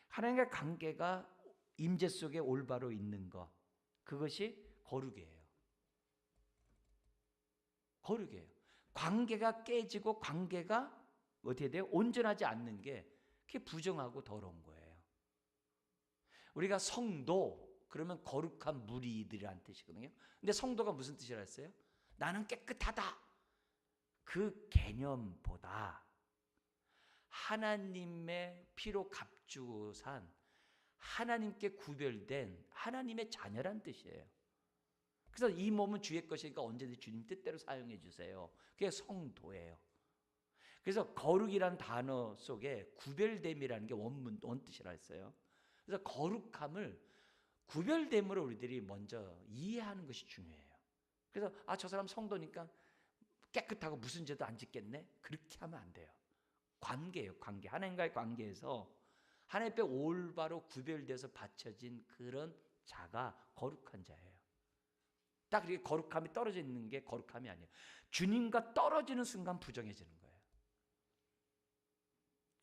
하나님과의 관계가 임재 속에 올바로 있는 것, 그것이 거룩이에요. 거룩이에요. 관계가 깨지고 관계가 어떻게 돼요? 온전하지 않는 게 그게 부정하고 더러운 거예요. 우리가 성도, 그러면 거룩한 무리들이라는 뜻이거든요. 근데 성도가 무슨 뜻이라 했어요? 나는 깨끗하다. 그 개념보다 하나님의 피로 값주고 산 하나님께 구별된 하나님의 자녀란 뜻이에요. 그래서 이 몸은 주의 것이니까 언제든지 주님 뜻대로 사용해 주세요. 그게 성도예요. 그래서 거룩이란 단어 속에 구별됨이라는 게 원뜻이라 했어요. 그래서 거룩함을 구별됨으로 우리들이 먼저 이해하는 것이 중요해요. 그래서 저 사람 성도니까 깨끗하고 무슨 죄도 안 짓겠네? 그렇게 하면 안 돼요. 관계예요. 관계. 하나님과의 관계에서 하나님 앞에 올바로 구별돼서 바쳐진 그런 자가 거룩한 자예요. 딱 이렇게 거룩함이 떨어져 있는 게 거룩함이 아니에요. 주님과 떨어지는 순간 부정해지는 거예요.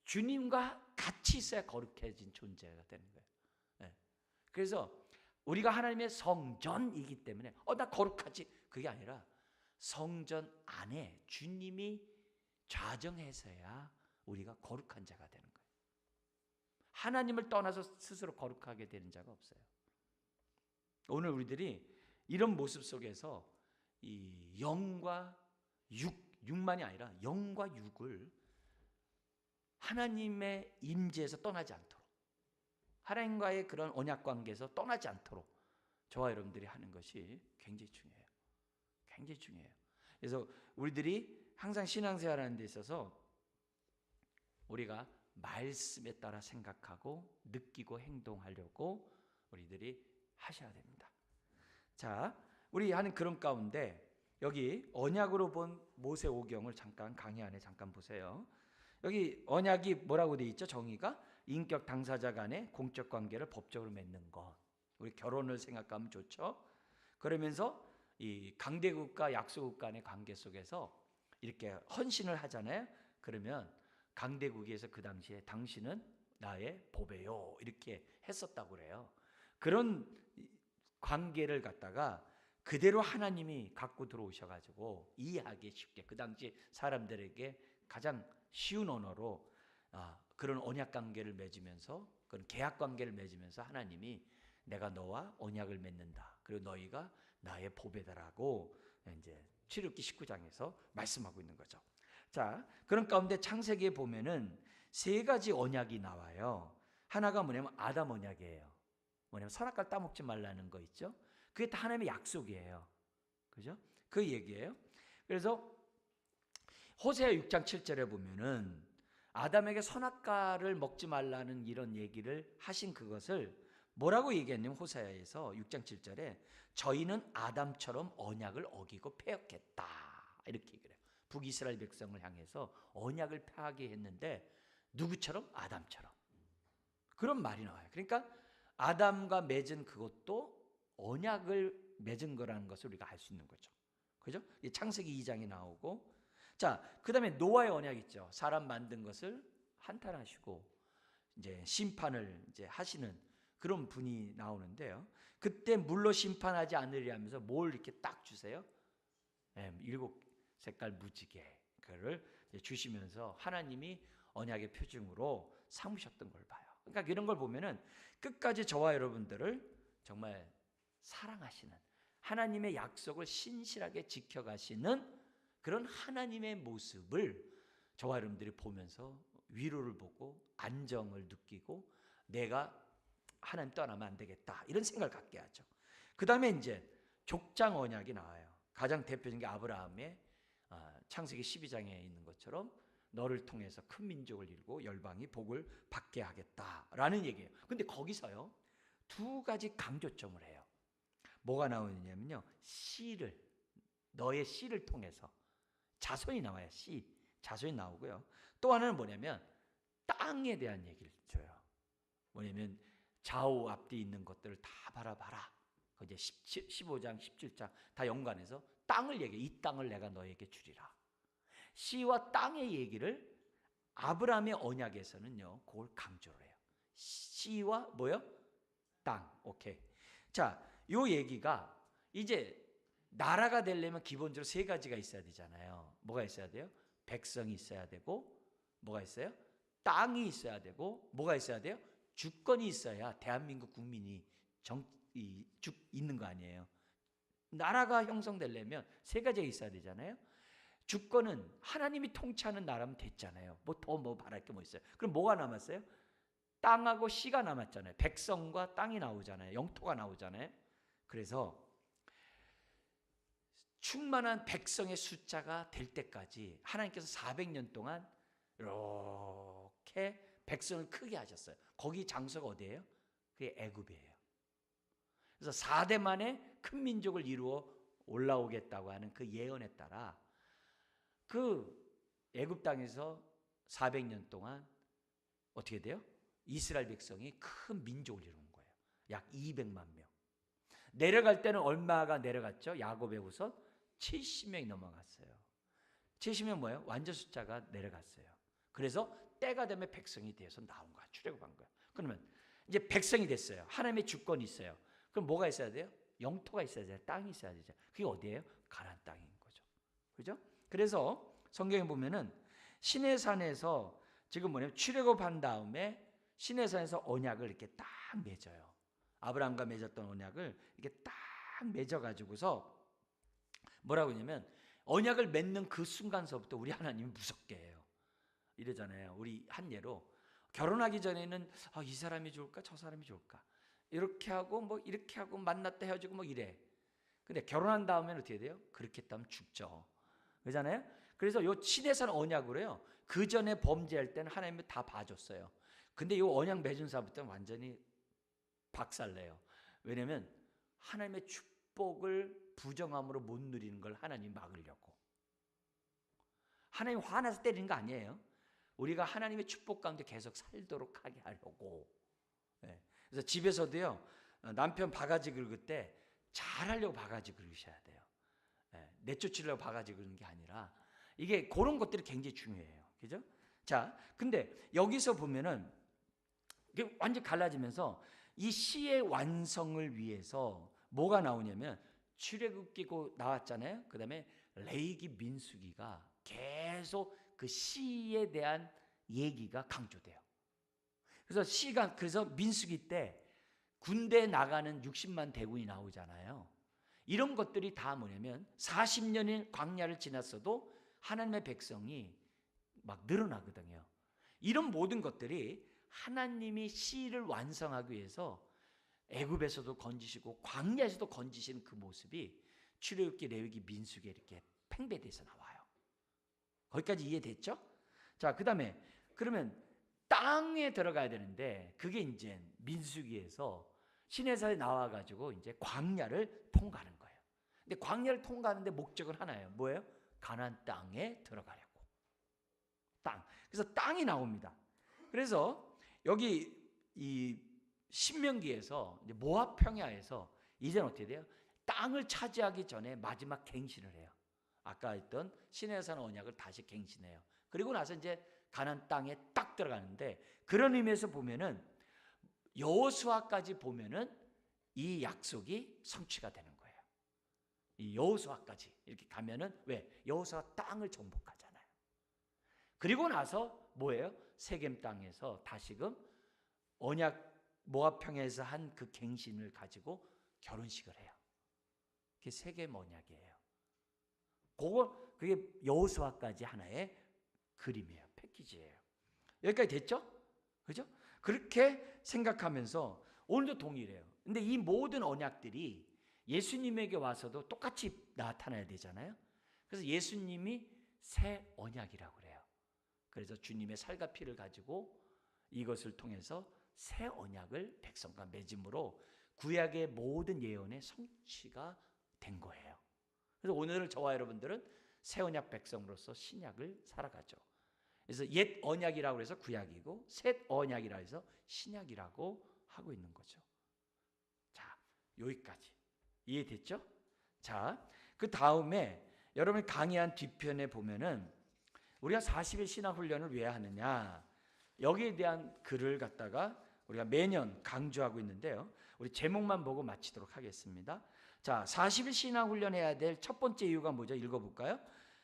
주님과 같이 있어야 거룩해진 존재가 되는 거예요. 네. 그래서 우리가 하나님의 성전이기 때문에 나 거룩하지, 그게 아니라 성전 안에 주님이 좌정해서야 우리가 거룩한 자가 되는 거예요. 하나님을 떠나서 스스로 거룩하게 되는 자가 없어요. 오늘 우리들이 이런 모습 속에서 이 영과 육만이 아니라 영과 육을 하나님의 임재에서 떠나지 않도록 하나님과의 그런 언약 관계에서 떠나지 않도록 저와 여러분들이 하는 것이 굉장히 중요해요. 굉장히 중요해요. 그래서 우리들이 항상 신앙생활하는 데 있어서 우리가 말씀에 따라 생각하고 느끼고 행동하려고 우리들이 하셔야 됩니다. 자, 우리 하는 그런 가운데 여기 언약으로 본 모세오경을 잠깐 강의 안에 잠깐 보세요. 여기 언약이 뭐라고 되어 있죠? 정의가 인격 당사자 간의 공적 관계를 법적으로 맺는 것. 우리 결혼을 생각하면 좋죠. 그러면서 이 강대국과 약소국 간의 관계 속에서 이렇게 헌신을 하잖아요. 그러면 강대국에서 그 당시에 당신은 나의 보배요 이렇게 했었다고 그래요. 그런 관계를 갖다가 그대로 하나님이 갖고 들어오셔가지고 이해하기 쉽게 그 당시 사람들에게 가장 쉬운 언어로 그런 언약 관계를 맺으면서 그런 계약 관계를 맺으면서 하나님이 내가 너와 언약을 맺는다. 그리고 너희가 나의 보배다라고 이제 출애굽기 19장에서 말씀하고 있는 거죠. 자, 그런 가운데 창세기에 보면은 세 가지 언약이 나와요. 하나가 뭐냐면 아담 언약이에요. 뭐냐면 선악과를 따먹지 말라는 거 있죠. 그게 다 하나님의 약속이에요. 그죠? 그 얘기예요. 그래서 호세아 6장 7절에 보면은 아담에게 선악과를 먹지 말라는 이런 얘기를 하신 그것을 뭐라고 얘기했냐면 호세아에서 6장 7절에 저희는 아담처럼 언약을 어기고 패역했다 이렇게 얘기를 해요. 북이스라엘 백성을 향해서 언약을 패하게 했는데 누구처럼? 아담처럼. 그런 말이 나와요. 그러니까 아담과 맺은 그것도 언약을 맺은 거라는 것을 우리가 알 수 있는 거죠. 그죠? 창세기 2장에 나오고, 자, 그다음에 노아의 언약 있죠. 사람 만든 것을 한탄하시고 이제 심판을 이제 하시는 그런 분이 나오는데요. 그때 물로 심판하지 않으리 하면서 뭘 이렇게 딱 주세요? 7색깔 무지개를 주시면서 하나님이 언약의 표징으로 삼으셨던 걸 봐요. 그러니까 이런 걸 보면은 끝까지 저와 여러분들을 정말 사랑하시는 하나님의 약속을 신실하게 지켜가시는 그런 하나님의 모습을 저와 여러분들이 보면서 위로를 보고 안정을 느끼고 내가 하나님 떠나면 안 되겠다 이런 생각을 갖게 하죠. 그 다음에 이제 족장 언약이 나와요. 가장 대표적인 게 아브라함의 창세기 12장에 있는 것처럼 너를 통해서 큰 민족을 이루고 열방이 복을 받게 하겠다라는 얘기예요. 근데 거기서요 두 가지 강조점을 해요. 뭐가 나오느냐면요, 씨를, 너의 씨를 통해서 자손이 나와요. 씨, 자손이 나오고요. 또 하나는 뭐냐면 땅에 대한 얘기를 줘요. 뭐냐면 좌우 앞뒤 있는 것들을 다 바라봐라. 이제 15장, 17장 다 연관해서 땅을 얘기해. 이 땅을 내가 너에게 주리라. 씨와 땅의 얘기를 아브라함의 언약에서는요, 그걸 강조를 해요. 씨와 뭐요? 땅. 오케이. 자, 요 얘기가 이제 나라가 되려면 기본적으로 세 가지가 있어야 되잖아요. 뭐가 있어야 돼요? 백성이 있어야 되고, 뭐가 있어요? 땅이 있어야 되고, 뭐가 있어야 돼요? 주권이 있어야 대한민국 국민이 있는 거 아니에요. 나라가 형성되려면 세 가지가 있어야 되잖아요. 주권은 하나님이 통치하는 나라면 됐잖아요. 뭐 더 뭐 바랄 게 뭐 있어요? 그럼 뭐가 남았어요? 땅하고 씨가 남았잖아요. 백성과 땅이 나오잖아요. 영토가 나오잖아요. 그래서 충만한 백성의 숫자가 될 때까지 하나님께서 400년 동안 이렇게 백성을 크게 하셨어요. 거기 장소가 어디예요? 그게 애굽이에요. 그래서 4대 만에 큰 민족을 이루어 올라오겠다고 하는 그 예언에 따라 그 애굽 땅에서 400년 동안 어떻게 돼요? 이스라엘 백성이 큰 민족을 이루는 거예요. 약 200만 명. 내려갈 때는 얼마가 내려갔죠? 야곱의 후손 70명이 넘어갔어요. 70명 뭐예요? 완전 숫자가 내려갔어요. 그래서 때가 되면 백성이 되어서 나온 거야. 출애굽한 거야. 그러면 이제 백성이 됐어요. 하나님의 주권이 있어요. 그럼 뭐가 있어야 돼요? 영토가 있어야 돼요. 땅이 있어야 되죠. 그게 어디예요? 가나안 땅인 거죠. 그죠? 그래서 성경에 보면은 시내산에서 지금 뭐냐면 출애굽한 다음에 시내산에서 언약을 이렇게 딱 맺어요. 아브라함과 맺었던 언약을 이렇게 딱 맺어가지고서 뭐라고 하냐면 언약을 맺는 그 순간서부터 우리 하나님이 무섭게 해요. 이러잖아요. 우리 한 예로 결혼하기 전에는 이 사람이 좋을까 저 사람이 좋을까 이렇게 하고 뭐 이렇게 하고 만났다 헤어지고 뭐 이래. 근데 결혼한 다음에는 어떻게 돼요? 그렇게 했다면 죽죠. 그렇잖아요? 그래서 요 신의 언약으로요. 그 전에 범죄할 때는 하나님이 다 봐줬어요. 근데 이 언약 맺은 사람부터는 완전히 박살내요. 왜냐하면 하나님의 축복을 부정함으로 못 누리는 걸 하나님이 막으려고. 하나님 화나서 때리는 거 아니에요. 우리가 하나님의 축복 가운데 계속 살도록 하게 하려고. 그래서 집에서도요. 남편 바가지 긁을 때 잘하려고 바가지 긁으셔야 돼요. 내쫓으려고 바가지 긁는 게 아니라 이게 그런 것들이 굉장히 중요해요. 그죠? 자, 근데 여기서 보면은 이게 완전 갈라지면서 이 시의 완성을 위해서 뭐가 나오냐면 출애굽기고 나왔잖아요. 그다음에 레위기 민수기가 계속 그 시에 대한 얘기가 강조돼요. 그래서 민수기 때 군대에 나가는 60만 대군이 나오잖아요. 이런 것들이 다 뭐냐면 40년의 광야를 지났어도 하나님의 백성이 막 늘어나거든요. 이런 모든 것들이 하나님이 시를 완성하기 위해서 애굽에서도 건지시고 광야에서도 건지시는 그 모습이 출애굽기, 레위기, 민수기에 이렇게 팽배돼서 나와요. 거기까지 이해됐죠? 자, 그다음에 그러면 땅에 들어가야 되는데 그게 이제 민수기에서 시내산에 나와가지고 이제 광야를 통과하는 거예요. 근데 광야를 통과하는데 목적은 하나예요. 뭐예요? 가나안 땅에 들어가려고. 땅. 그래서 땅이 나옵니다. 그래서 여기 이 신명기에서 이제 모압 평야에서 이제는 어떻게 돼요? 땅을 차지하기 전에 마지막 갱신을 해요. 아까 했던 시내산 언약을 다시 갱신해요. 그리고 나서 이제 가나안 땅에 딱 들어가는데 그런 의미에서 보면은 여호수아까지 보면은 이 약속이 성취가 되는 거예요. 이 여호수아까지 이렇게 가면은 왜? 여호수아 땅을 정복하잖아요. 그리고 나서 뭐예요? 세겜 땅에서 다시금 언약 모압 평야에서 한 그 갱신을 가지고 결혼식을 해요. 그게 세겜 언약이에요. 그게 여호수아까지 하나의 그림이에요. 패키지예요. 여기까지 됐죠? 그죠? 그렇게 생각하면서 오늘도 동일해요. 근데 이 모든 언약들이 예수님에게 와서도 똑같이 나타나야 되잖아요. 그래서 예수님이 새 언약이라고 그래요. 그래서 주님의 살과 피를 가지고 이것을 통해서 새 언약을 백성과 맺음으로 구약의 모든 예언의 성취가 된 거예요. 그래서 오늘 저와 여러분들은 새 언약 백성으로서 신약을 살아가죠. 그래서 옛 언약이라고 해서 구약이고 새 언약이라고 해서 신약이라고 하고 있는 거죠. 자, 여기까지 이해됐죠? 자, 그 다음에 여러분 강의한 뒤편에 보면은 우리가 40일 신학 훈련을 왜 하느냐 여기에 대한 글을 갖다가 우리가 매년 강조하고 있는데요. 우리 제목만 보고 마치도록 하겠습니다. 자, 40일 신학 훈련해야 될 첫 번째 이유가 뭐죠? 읽어볼까요?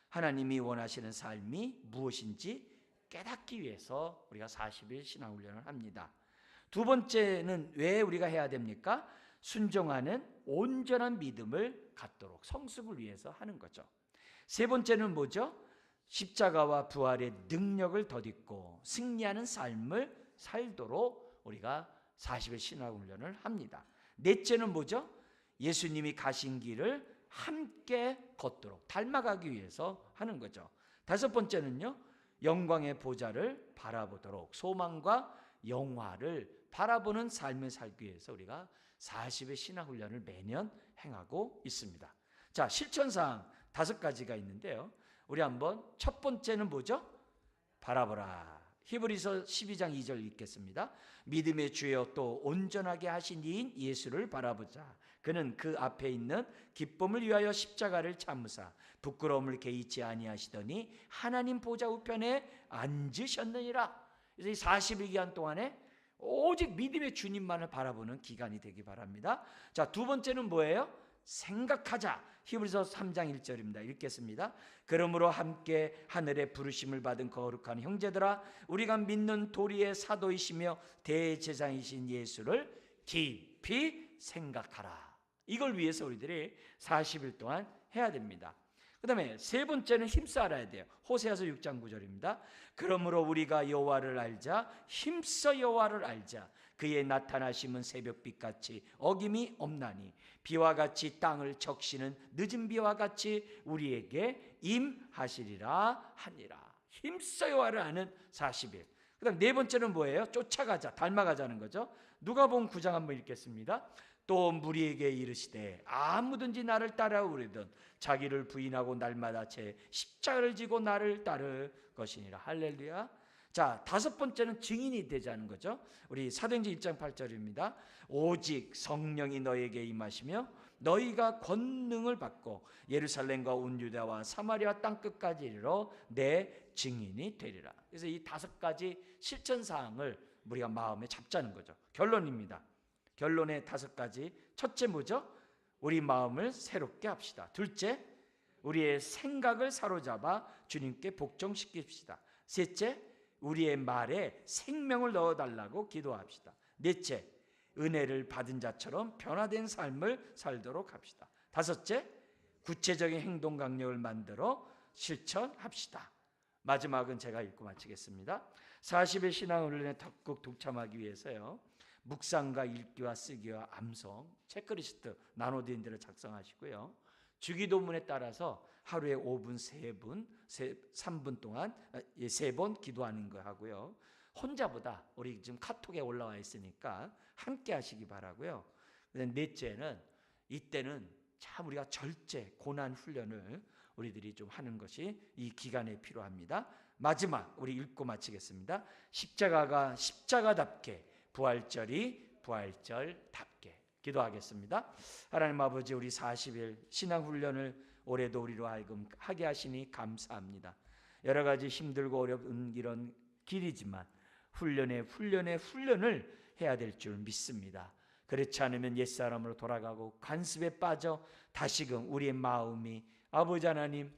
하나님이 원하시는 삶이 무엇인지 깨닫기 위해서 우리가 40일 신학 훈련을 합니다. 두 번째는 왜 우리가 해야 됩니까? 순종하는 온전한 믿음을 갖도록 성숙을 위해서 하는 거죠. 세 번째는 뭐죠? 십자가와 부활의 능력을 덧입고 승리하는 삶을 살도록 우리가 40일 신학훈련을 합니다. 넷째는 뭐죠? 예수님이 가신 길을 함께 걷도록 닮아가기 위해서 하는 거죠. 다섯 번째는요, 영광의 보좌를 바라보도록 소망과 영화를 바라보는 삶을 살기 위해서 우리가 40일 신학훈련을 매년 행하고 있습니다. 자, 실천사항 5가지가 있는데요. 우리 한번 첫 번째는 뭐죠? 바라보라. 히브리서 12장 2절 읽겠습니다. 믿음의 주여 또 온전하게 하신 이인 예수를 바라보자. 그는 그 앞에 있는 기쁨을 위하여 십자가를 참으사 부끄러움을 개의치 아니하시더니 하나님 보좌 우편에 앉으셨느니라. 그래서 이 40일 기간 동안에 오직 믿음의 주님만을 바라보는 기간이 되기 바랍니다. 자, 두 번째는 뭐예요? 생각하자. 히브리서 3장 1절입니다. 읽겠습니다. 그러므로 함께 하늘의 부르심을 받은 거룩한 형제들아, 우리가 믿는 도리의 사도이시며 대제사장이신 예수를 깊이 생각하라. 이걸 위해서 우리들이 40일 동안 해야 됩니다. 그 다음에 세 번째는 힘써 알아야 돼요. 호세아서 6장 9절입니다. 그러므로 우리가 여호와를 알자, 힘써 여호와를 알자. 그의 나타나심은 새벽빛같이 어김이 없나니 비와 같이 땅을 적시는 늦은 비와 같이 우리에게 임하시리라 하니라. 힘써 여호와를 아는 40일. 그 다음 네 번째는 뭐예요? 쫓아가자, 닮아가자는 거죠. 누가복음 9장 한번 읽겠습니다. 또 무리에게 이르시되 아무든지 나를 따라오려든 자기를 부인하고 날마다 제 십자가를 지고 나를 따를 것이니라. 할렐루야. 자, 다섯 번째는 증인이 되자는 거죠. 우리 사도행전 1장 8절입니다. 오직 성령이 너에게 임하시며 너희가 권능을 받고 예루살렘과 온 유다와 사마리아 땅 끝까지 이르러 내 증인이 되리라. 그래서 이 다섯 가지 실천 사항을 우리가 마음에 잡자는 거죠. 결론입니다. 결론의 다섯 가지. 첫째 뭐죠? 우리 마음을 새롭게 합시다. 둘째, 우리의 생각을 사로잡아 주님께 복종시킵시다. 셋째, 우리의 말에 생명을 넣어달라고 기도합시다. 넷째, 은혜를 받은 자처럼 변화된 삶을 살도록 합시다. 다섯째, 구체적인 행동 강령을 만들어 실천합시다. 마지막은 제가 읽고 마치겠습니다. 40일 신앙훈련에 적극 동참하기 위해서요, 묵상과 읽기와 쓰기와 암송 체크리스트 나눠드린 대로 작성하시고요, 주기도문에 따라서 하루에 5분, 3분 동안 3번 기도하는 거 하고요. 혼자보다 우리 지금 카톡에 올라와 있으니까 함께 하시기 바라고요. 넷째는 이때는 참 우리가 절제 고난 훈련을 우리들이 좀 하는 것이 이 기간에 필요합니다. 마지막 우리 읽고 마치겠습니다. 십자가가 십자가답게, 부활절이 부활절답게. 기도하겠습니다. 하나님 아버지, 우리 40일 신앙훈련을 올해도 우리로 하여금 하게 하시니 감사합니다. 여러 가지 힘들고 어려운 이런 길이지만 훈련을 해야 될 줄 믿습니다. 그렇지 않으면 옛사람으로 돌아가고 관습에 빠져 다시금 우리의 마음이 아버지 하나님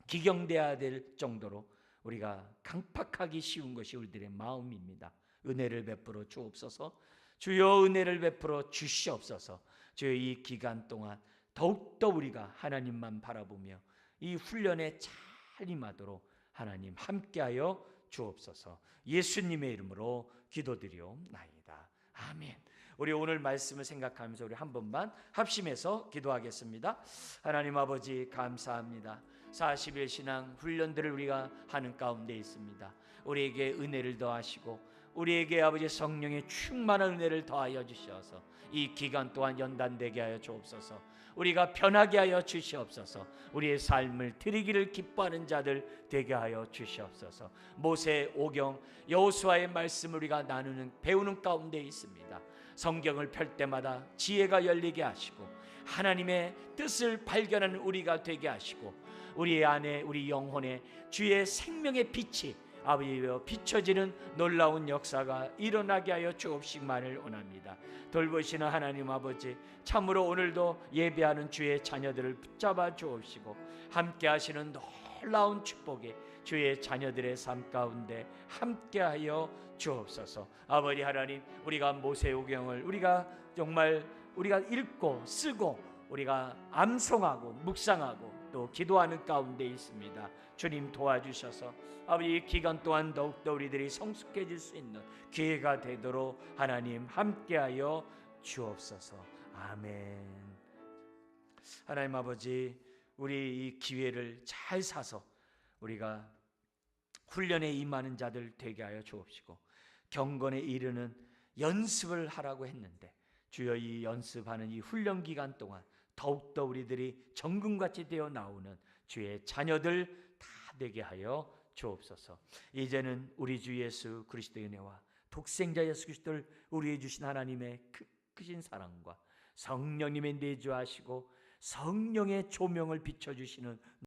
기경돼야 될 정도로 우리가 강팍하기 쉬운 것이 우리들의 마음입니다. 은혜를 베풀어 주옵소서. 주여 은혜를 베풀어 주시옵소서. 주여 이 기간 동안 더욱더 우리가 하나님만 바라보며 이 훈련에 잘 임하도록 하나님 함께하여 주옵소서. 예수님의 이름으로 기도드리옵나이다. 아멘. 우리 오늘 말씀을 생각하면서 우리 한 번만 합심해서 기도하겠습니다. 하나님 아버지 감사합니다. 40일 신앙 훈련들을 우리가 하는 가운데 있습니다. 우리에게 은혜를 더하시고 우리에게 아버지 성령의 충만한 은혜를 더하여 주시어서 이 기간 동안 연단되게 하여 주옵소서. 우리가 변하게 하여 주시옵소서. 우리의 삶을 드리기를 기뻐하는 자들 되게 하여 주시옵소서. 모세, 오경, 여호수아의 말씀을 우리가 나누는 배우는 가운데 있습니다. 성경을 펼 때마다 지혜가 열리게 하시고 하나님의 뜻을 발견하는 우리가 되게 하시고 우리 안에 우리 영혼에 주의 생명의 빛이 아버지여 비춰지는 놀라운 역사가 일어나게 하여 주옵시기만을 원합니다. 돌보시는 하나님 아버지, 참으로 오늘도 예배하는 주의 자녀들을 붙잡아 주옵시고 함께 하시는 놀라운 축복이 주의 자녀들의 삶 가운데 함께하여 주옵소서. 아버지 하나님, 우리가 모세오경을 우리가 정말 우리가 읽고 쓰고 우리가 암송하고 묵상하고 또 기도하는 가운데 있습니다. 주님 도와주셔서 아버지 이 기간 동안 더욱더 우리들이 성숙해질 수 있는 기회가 되도록 하나님 함께하여 주옵소서. 아멘. 하나님 아버지, 우리 이 기회를 잘 사서 우리가 훈련에 임하는 자들 되게 하여 주옵시고 경건에 이르는 연습을 하라고 했는데 주여 이 연습하는 이 훈련 기간 동안 더욱더 우리들이 정금같이 되어 나오는 주의 자녀들 다 되게 하여 주옵소서. 이제는 우리 주 예수 그리스도의 은혜와 독생자 예수 그리스도를 우리에게 주신 하나님의 크신 사랑과 성령님의 내주하시고 성령의 조명을 비춰주시는